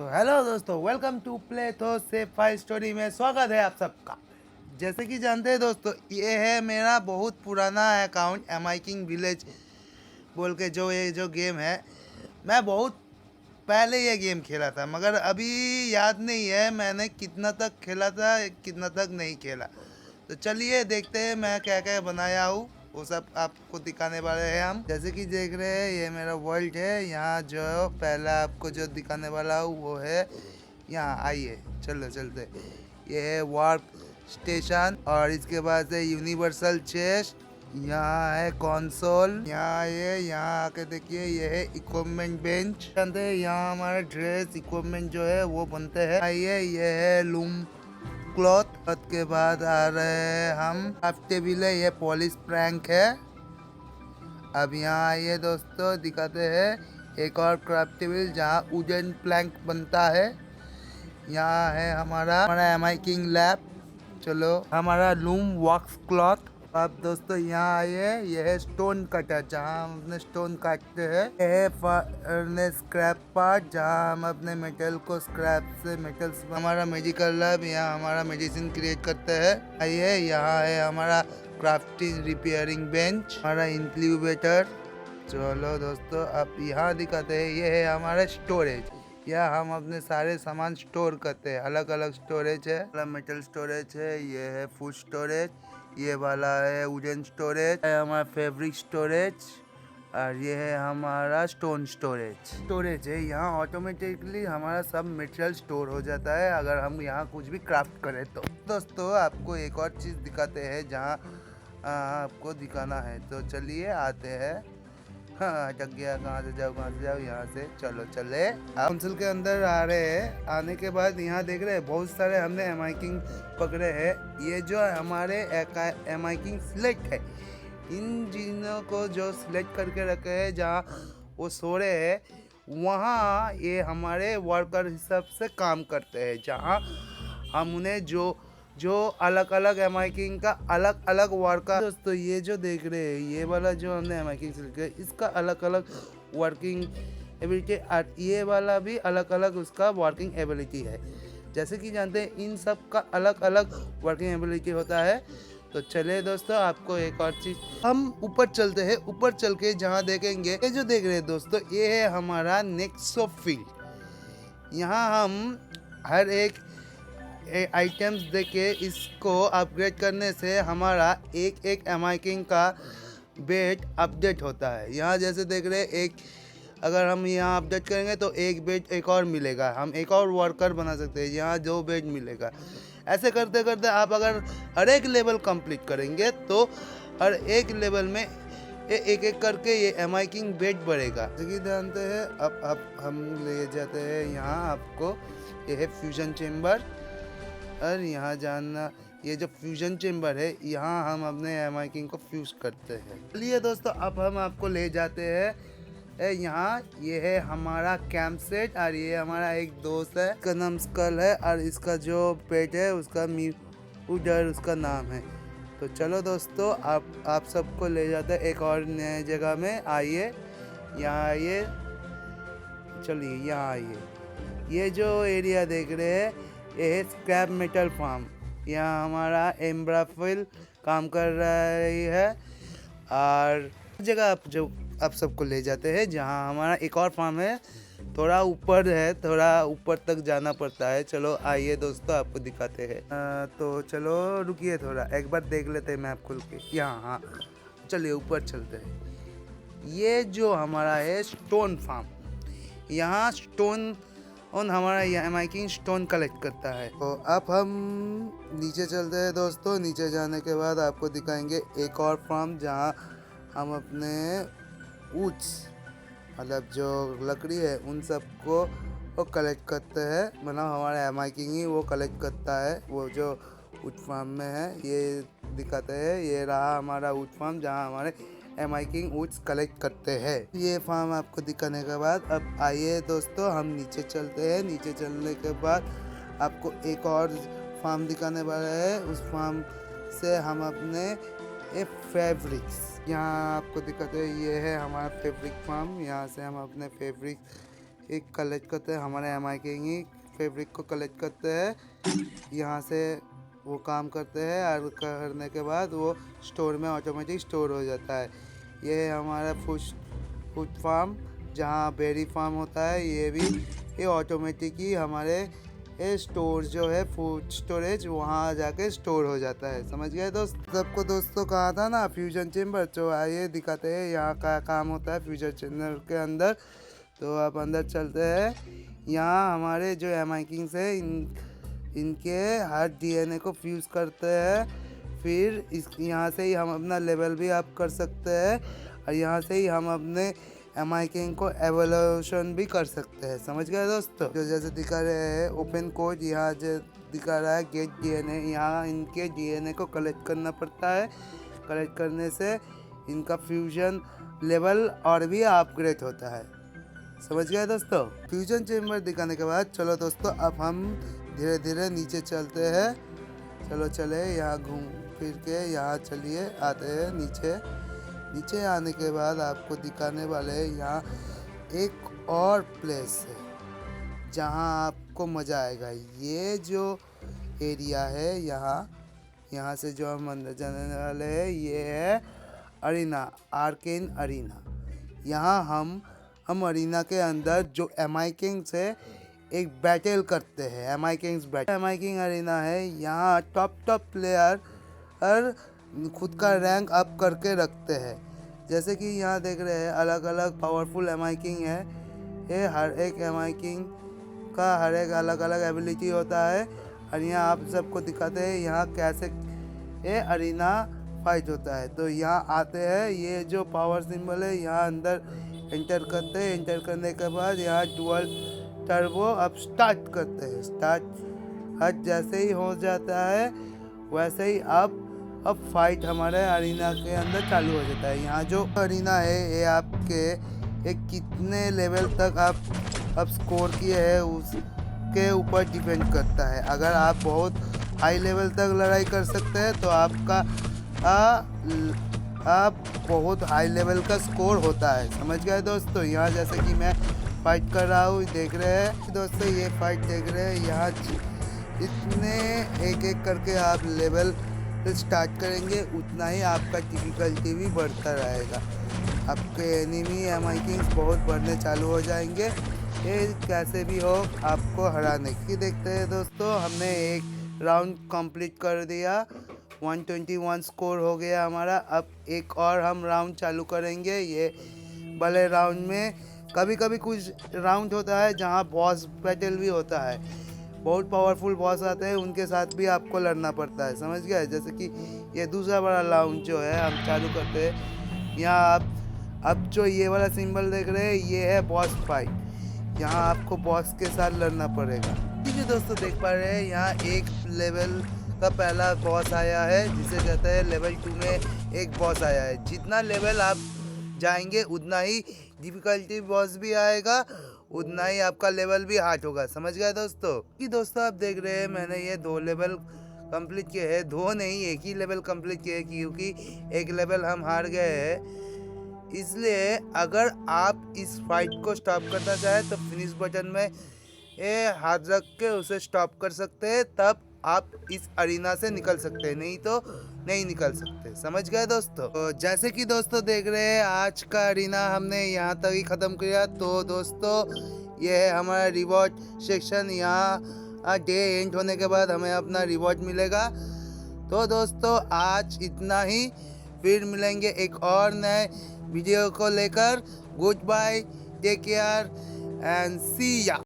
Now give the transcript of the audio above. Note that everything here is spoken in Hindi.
हेलो दोस्तों, वेलकम टू प्ले तो से फाइव स्टोरी में स्वागत है आप सबका। जैसे कि जानते हैं दोस्तों, ये है मेरा बहुत पुराना अकाउंट एमआई किंग विलेज बोल के जो गेम है। मैं बहुत पहले ये गेम खेला था, मगर अभी याद नहीं है मैंने कितना तक खेला था कितना तक नहीं खेला। तो चलिए देखते हैं मैं क्या क्या बनाया हूँ, वो सब आपको दिखाने वाले हैं हम। जैसे कि देख रहे हैं ये मेरा वर्ल्ड है। यहाँ जो पहला आपको जो दिखाने वाला हूँ वो है, यहाँ आइए चलो चलते। ये है वार्प स्टेशन और इसके बाद से यूनिवर्सल चेस्ट। यहाँ है कंसोल। यहाँ ये यहाँ आके देखिए, ये है इक्विपमेंट बेंच। जानते हैं यहाँ हमारा ड्रेस इक्विपमेंट जो है वो बनते हैं। आइए ये है लूम क्लॉथ के बाद आ रहे हैं हम क्राफ्ट टेबल है, ये पॉलिश प्रैंक है। अब यहाँ आइए दोस्तों दिखाते हैं एक और क्राफ्ट टेबल जहाँ वुडन प्लैंक बनता है। यहाँ है हमारा एमआई किंग लैब। चलो हमारा लूम वॉक्स क्लॉथ। अब दोस्तों यहाँ आइए, यह है स्टोन कटर जहाँ हम अपने स्टोन काटते हैं। यह है फर्नेस स्क्रैप पार्ट जहाँ हम अपने मेटल को स्क्रैप से मेटल्स। हमारा मेडिकल लैब, यहाँ हमारा मेडिसिन क्रिएट करते हैं। आइए यहाँ है हमारा क्राफ्टिंग रिपेयरिंग बेंच, हमारा इंक्यूबेटर। चलो दोस्तों अब यहाँ दिखाते हैं, ये है हमारा स्टोरेज। यह हम अपने सारे सामान स्टोर करते हैं। अलग अलग स्टोरेज है, मेटल स्टोरेज है, ये है फूड स्टोरेज, ये वाला है वुडन स्टोरेज, है हमारा फैब्रिक स्टोरेज, और ये है हमारा स्टोन स्टोरेज है। यहाँ ऑटोमेटिकली हमारा सब मटेरियल स्टोर हो जाता है अगर हम यहाँ कुछ भी क्राफ्ट करें तो। दोस्तों आपको एक और चीज़ दिखाते हैं जहाँ आपको दिखाना है, तो चलिए आते हैं। हाँ अटक गया, कहाँ से जाओ यहाँ से। चलो चले आप कंसोल के अंदर आ रहे हैं। आने के बाद यहाँ देख रहे हैं बहुत सारे हमने एमआई किंग पकड़े हैं। ये जो हमारे एमआई किंग सिलेक्ट है, इन जिनों को जो सिलेक्ट करके रखे हैं जहाँ वो सो रहे हैं, वहाँ ये हमारे वर्कर हिसाब से काम करते हैं। जहाँ हम उन्हें जो अलग अलग एमआई किंग का अलग अलग वर्कर। दोस्तों ये जो देख रहे हैं, ये वाला जो हमने एमआई किंग सिलेक्ट किया, इसका अलग अलग वर्किंग एबिलिटी, और ये वाला भी अलग अलग उसका वर्किंग एबिलिटी है। जैसे कि जानते हैं इन सब का अलग अलग वर्किंग एबिलिटी होता है। तो चले दोस्तों आपको एक और चीज़, हम ऊपर चलते हैं। ऊपर चल के जहाँ देखेंगे, ये जो देख रहे हैं दोस्तों, ये है हमारा नेक्सो फील्ड। यहाँ हम हर एक आइटम्स देके इसको अपग्रेड करने से हमारा एक एक एमआई किंग का बेड अपडेट होता है। यहाँ जैसे देख रहे हैं, एक अगर हम यहाँ अपडेट करेंगे तो एक बेड एक और मिलेगा, हम एक और वर्कर बना सकते हैं, यहाँ 2 बेड मिलेगा। ऐसे करते करते आप अगर हर एक लेवल कंप्लीट करेंगे तो हर एक लेवल में एक एक करके ये एमआई किंग बेड बढ़ेगा। जैसे जानते हैं अब हम ले जाते हैं यहाँ आपको, ये है फ्यूजन चेम्बर। और यहाँ जानना, ये जो फ्यूजन चेम्बर है, यहाँ हम अपने एमआई किंग को फ्यूज करते हैं। चलिए दोस्तों अब हम आपको ले जाते हैं यहाँ। ये है हमारा कैंप सेट, और ये हमारा एक दोस्त है, इसका नाम स्कल है, और इसका जो पेट है उसका उधर उसका नाम है। तो चलो दोस्तों आप सबको ले जाते हैं एक और नए जगह में। आइए यहाँ आइए, चलिए यहाँ आइए। ये जो एरिया देख रहे हैं, ये है स्क्रैप मेटल फार्म। यहाँ हमारा एम्ब्राफिल काम कर रही है, और जगह आप सबको ले जाते हैं जहाँ हमारा एक और फार्म है, थोड़ा ऊपर है, थोड़ा ऊपर तक जाना पड़ता है। चलो आइए दोस्तों आपको दिखाते हैं। तो चलो रुकिए थोड़ा, एक बार देख लेते हैं मैप खोल के। यहाँ हाँ चलिए ऊपर चलते हैं। ये जो हमारा है स्टोन फार्म, यहाँ स्टोन और हमारा एमआई किंग स्टोन कलेक्ट करता है। तो अब हम नीचे चलते हैं दोस्तों। नीचे जाने के बाद आपको दिखाएंगे एक और फार्म जहाँ हम अपने वुड्स, मतलब जो लकड़ी है उन सबको वो कलेक्ट करते हैं। मतलब हमारा एमआई किंग ही वो कलेक्ट करता है, वो जो वुड फार्म में है। ये दिखाते हैं, ये रहा हमारा वुड फार्म जहाँ हमारे एमआई किंग वुड्स कलेक्ट करते हैं। ये फार्म आपको दिखाने के बाद अब आइए दोस्तों हम नीचे चलते हैं। नीचे चलने के बाद आपको एक और फार्म दिखाने वाला है। उस फार्म से हम अपने फैब्रिक्स, यहाँ आपको दिखाते हैं, ये है हमारा फैब्रिक फार्म। यहाँ से हम अपने फैब्रिक एक कलेक्ट करते हैं, हमारे MI किंग फैब्रिक को कलेक्ट करते हैं, यहाँ से वो काम करते हैं और करने के बाद वो स्टोर में ऑटोमेटिक स्टोर हो जाता है। ये है हमारा फूड फार्म जहाँ बेरी फार्म होता है, ये भी ये ऑटोमेटिक ही हमारे स्टोर जो है फूड स्टोरेज वहाँ जाके स्टोर हो जाता है। समझ गए दोस्त? सबको दोस्तों कहा था ना फ्यूजन चेम्बर, तो आइए दिखाते हैं यहाँ का काम होता है फ्यूजन चेम्बर के अंदर। तो आप अंदर चलते हैं। यहाँ हमारे जो MI किंग्स है इनके हर DNA को फ्यूज़ करते हैं, फिर इस यहाँ से ही हम अपना लेवल भी अप कर सकते हैं और यहाँ से ही हम अपने MI किंग को एवोल्यूशन भी कर सकते हैं। समझ गए दोस्तों? जो जैसे दिखा रहे हैं ओपन कोड, यहाँ जो दिखा रहा है गेट DNA, यहाँ इनके DNA को कलेक्ट करना पड़ता है। कलेक्ट करने से इनका फ्यूजन लेवल और भी अपग्रेड होता है। समझ गए दोस्तों? फ्यूजन चेम्बर दिखाने के बाद चलो दोस्तों अब हम धीरे धीरे नीचे चलते हैं। चलो चले, यहाँ घूम फिर के यहाँ चलिए आते हैं नीचे। नीचे आने के बाद आपको दिखाने वाले यहाँ एक और प्लेस है जहाँ आपको मज़ा आएगा। ये जो एरिया है यहाँ से जो हम अंदर जाने वाले हैं ये है अरीना, आर्केन अरीना। यहाँ हम अरीना के अंदर जो MI किंग्स है एक बैटल करते हैं। MI kings battle, MI king arena है। यहाँ टॉप प्लेयर खुद का रैंक अप करके रखते हैं। जैसे कि यहाँ देख रहे हैं अलग अलग पावरफुल MI किंग है। ये हर एक MI किंग का हर एक अलग अलग एबिलिटी होता है और यहाँ आप सबको दिखाते हैं यहाँ कैसे ये अरीना फाइट होता है। तो यहाँ आते हैं, ये जो पावर सिंबल है यहाँ अंदर एंटर करते हैं। एंटर करने के बाद यहाँ डुअल टर्बो अब स्टार्ट करते हैं। स्टार्ट जैसे ही हो जाता है वैसे ही अब फाइट हमारे अरीना के अंदर चालू हो जाता है। यहाँ जो अरीना है ये आपके एक कितने लेवल तक आप अब स्कोर किए हैं उसके ऊपर डिपेंड करता है। अगर आप बहुत हाई लेवल तक लड़ाई कर सकते हैं तो आपका आप बहुत हाई लेवल का स्कोर होता है। समझ गए दोस्तों? यहाँ जैसे कि मैं फाइट कर रहा हूँ, देख रहे हैं दोस्तों, ये फाइट देख रहे हैं। यहाँ इतने एक करके आप लेवल स्टार्ट करेंगे उतना ही आपका डिफिकल्टी भी बढ़ता रहेगा। आपके एनिमी MI किंग्स बहुत बढ़ने चालू हो जाएंगे। ये कैसे भी हो आपको हराने की। देखते हैं दोस्तों, हमने एक राउंड कंप्लीट कर दिया, 121 स्कोर हो गया हमारा। अब एक और हम राउंड चालू करेंगे। ये वाले राउंड में कभी कभी कुछ राउंड होता है जहां बॉस बैटल भी होता है। बहुत पावरफुल बॉस आते हैं, उनके साथ भी आपको लड़ना पड़ता है। समझ गए? जैसे कि ये दूसरा बड़ा राउंड जो है हम चालू करते हैं। यहाँ आप अब जो ये वाला सिंबल देख रहे हैं ये है बॉस फाइट। यहाँ आपको बॉस के साथ लड़ना पड़ेगा। ठीक है दोस्तों, देख पा रहे हैं यहाँ एक लेवल का पहला बॉस आया है जिसे कहते हैं लेवल 2 में एक बॉस आया है। जितना लेवल आप जाएंगे उतना ही डिफिकल्टी बॉस भी आएगा, उतना ही आपका लेवल भी हार्ड होगा। समझ गए दोस्तों? कि दोस्तों आप देख रहे हैं मैंने ये 2 लेवल कंप्लीट किए हैं। 2 नहीं, एक ही लेवल कंप्लीट किए क्योंकि एक लेवल हम हार गए हैं। इसलिए अगर आप इस फाइट को स्टॉप करना चाहें तो फिनिश बटन में ये हाथ रख के उसे स्टॉप कर सकते हैं, तब आप इस अरीना से निकल सकते हैं, नहीं तो नहीं निकल सकते। समझ गए दोस्तों? तो जैसे कि दोस्तों देख रहे हैं आज का अरीना हमने यहाँ तक ही ख़त्म किया। तो दोस्तों ये है हमारा रिवॉर्ड सेक्शन। यहाँ डे एंड होने के बाद हमें अपना रिवॉर्ड मिलेगा। तो दोस्तों आज इतना ही, फिर मिलेंगे एक और नए वीडियो को लेकर। Goodbye, take care and see या।